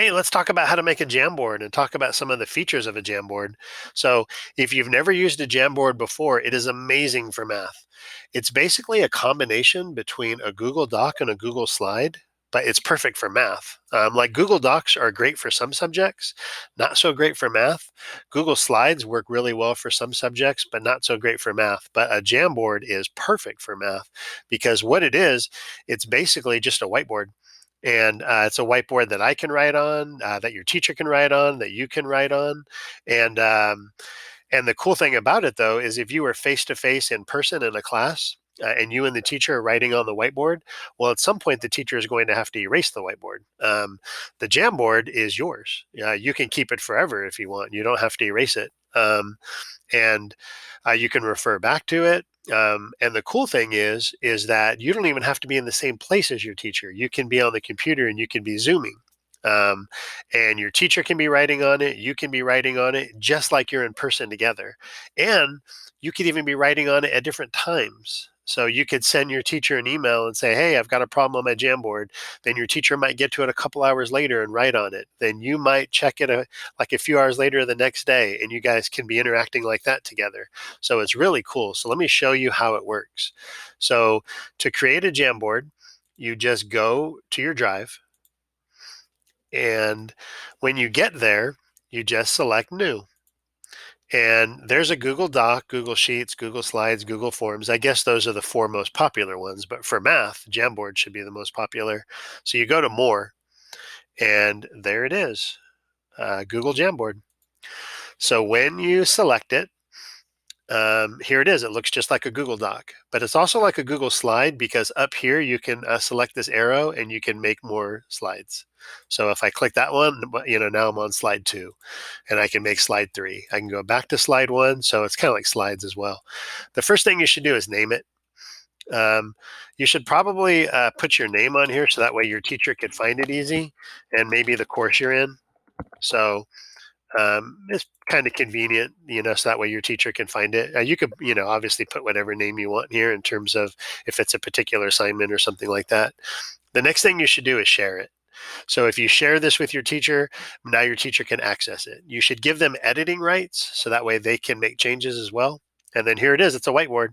Hey, let's talk about how to make a Jamboard and talk about some of the features of a Jamboard. So, if you've never used a Jamboard before, it is amazing for math. It's basically a combination between a Google Doc and a Google Slide, but it's perfect for math. Like Google Docs are great for some subjects, not so great for math. Google Slides work really well for some subjects, but not so great for math. But a Jamboard is perfect for math because what it is, it's basically just a whiteboard. And it's a whiteboard that I can write on, that your teacher can write on, that you can write on. And and the cool thing about it, though, is if you were face to face in person in a class, and you and the teacher are writing on the whiteboard, well, at some point the teacher is going to have to erase the whiteboard. The Jamboard is yours. You can keep it forever if you want. You don't have to erase it. And you can refer back to it. And the cool thing is that you don't even have to be in the same place as your teacher. You can be on the computer and you can be zooming. Um, and your teacher can be writing on it. You can be writing on it just like you're in person together. And you could even be writing on it at different times. So you could send your teacher an email and say, "Hey, I've got a problem on my Jamboard." Then your teacher might get to it a couple hours later and write on it. Then you might check it like a few hours later the next day, and you guys can be interacting like that together. So it's really cool. So let me show you how it works. So to create a Jamboard, you just go to your drive, and when you get there, you just select New. And there's a Google Doc, Google Sheets, Google Slides, Google Forms. I guess those are the four most popular ones, but for math, Jamboard should be the most popular. So you go to More, and there it is, Google Jamboard. So when you select it, here it is. It looks just like a Google Doc, but it's also like a Google Slide because up here you can select this arrow and you can make more slides. So if I click that one, now I'm on slide 2 and I can make slide 3. I can go back to slide 1. So it's kind of like slides as well. The first thing you should do is name it. You should probably put your name on here so that way your teacher could find it easy and maybe the course you're in. So it's kind of convenient, so that way your teacher can find it. You could, obviously put whatever name you want here in terms of if it's a particular assignment or something like that. The next thing you should do is share it. So if you share this with your teacher, now your teacher can access it. You should give them editing rights so that way they can make changes as well. And then here it is. It's a whiteboard.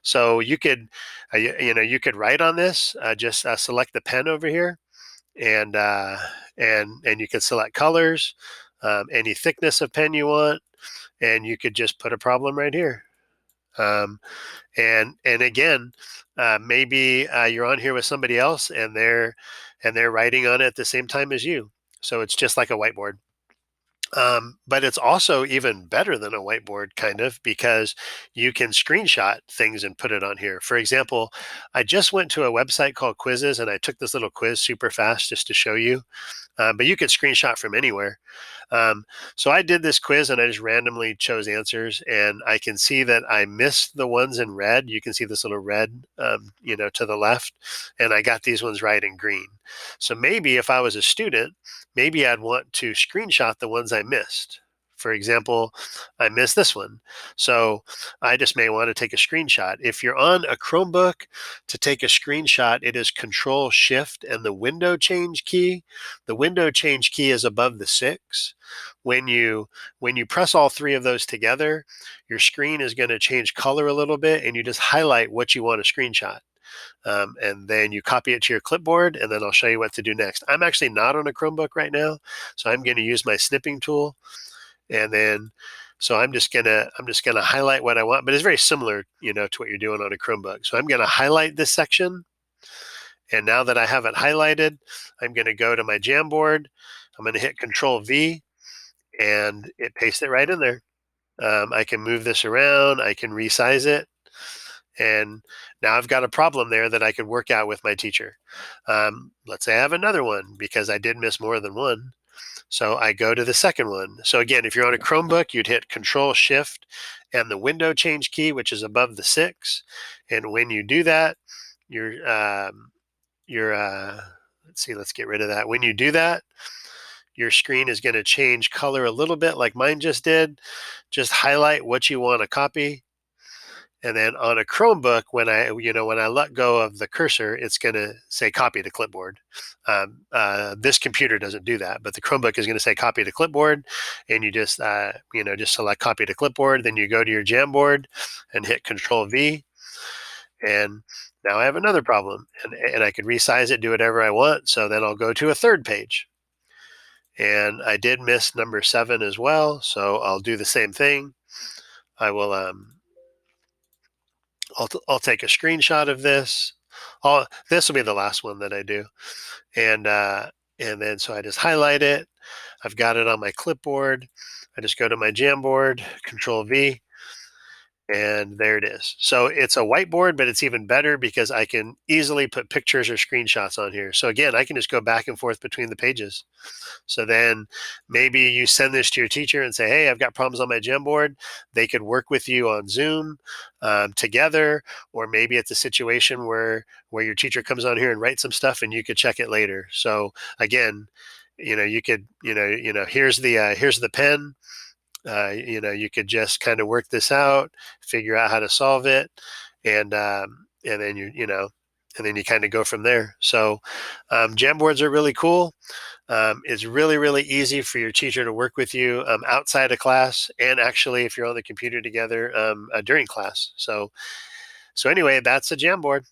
So you could, you could write on this. Just select the pen over here, and you can select colors, any thickness of pen you want, and you could just put a problem right here. Um, and again, maybe you're on here with somebody else, and they're writing on it at the same time as you. So it's just like a whiteboard. But it's also even better than a whiteboard, kind of, because you can screenshot things and put it on here. For example, I just went to a website called Quizzes, and I took this little quiz super fast just to show you. But you could screenshot from anywhere. So I did this quiz and I just randomly chose answers, and I can see that I missed the ones in red. You can see this little red, to the left, and I got these ones right in green. So maybe if I was a student, maybe I'd want to screenshot the ones I missed. For example, I missed this one. So I just may want to take a screenshot. If you're on a Chromebook, to take a screenshot, it is Control Shift and the window change key. The window change key is above the 6. When you press all three of those together, your screen is going to change color a little bit, and you just highlight what you want to screenshot. And then you copy it to your clipboard, and then I'll show you what to do next. I'm actually not on a Chromebook right now, so I'm going to use my snipping tool, and then so I'm just gonna highlight what I want, but it's very similar, to what you're doing on a Chromebook. So I'm going to highlight this section, and now that I have it highlighted, I'm going to go to my Jamboard. I'm going to hit Control V, and it pastes it right in there. I can move this around. I can resize it. And now I've got a problem there that I could work out with my teacher. Let's say I have another one because I did miss more than one. So I go to the second one. So again, if you're on a Chromebook, you'd hit Control Shift and the window change key, which is above the 6. And when you do that, let's get rid of that. When you do that, your screen is going to change color a little bit like mine just did. Just highlight what you want to copy, And then on a Chromebook, when I let go of the cursor, it's going to say copy to clipboard. This computer doesn't do that, but the Chromebook is going to say copy to clipboard, and you just select copy to clipboard. Then you go to your Jamboard and hit Control V, and now I have another problem, and I could resize it, do whatever I want. So then I'll go to a third page, and I did miss number 7 as well. So I'll do the same thing. I will I'll take a screenshot of this. This will be the last one that I do, and then so I just highlight it. I've got it on my clipboard. I just go to my Jamboard, Control V, and there it is. So it's a whiteboard, but it's even better because I can easily put pictures or screenshots on here. So again, I can just go back and forth between the pages. So then maybe you send this to your teacher and say, hey, I've got problems on my Jamboard. They could work with you on Zoom together, or maybe it's a situation where your teacher comes on here and writes some stuff and you could check it later. So again, you could, here's the pen. You could just kind of work this out, figure out how to solve it, and then and then you kind of go from there. So Jamboards are really cool. It's really, really easy for your teacher to work with you outside of class, and actually if you're on the computer together during class. So anyway, that's a Jamboard.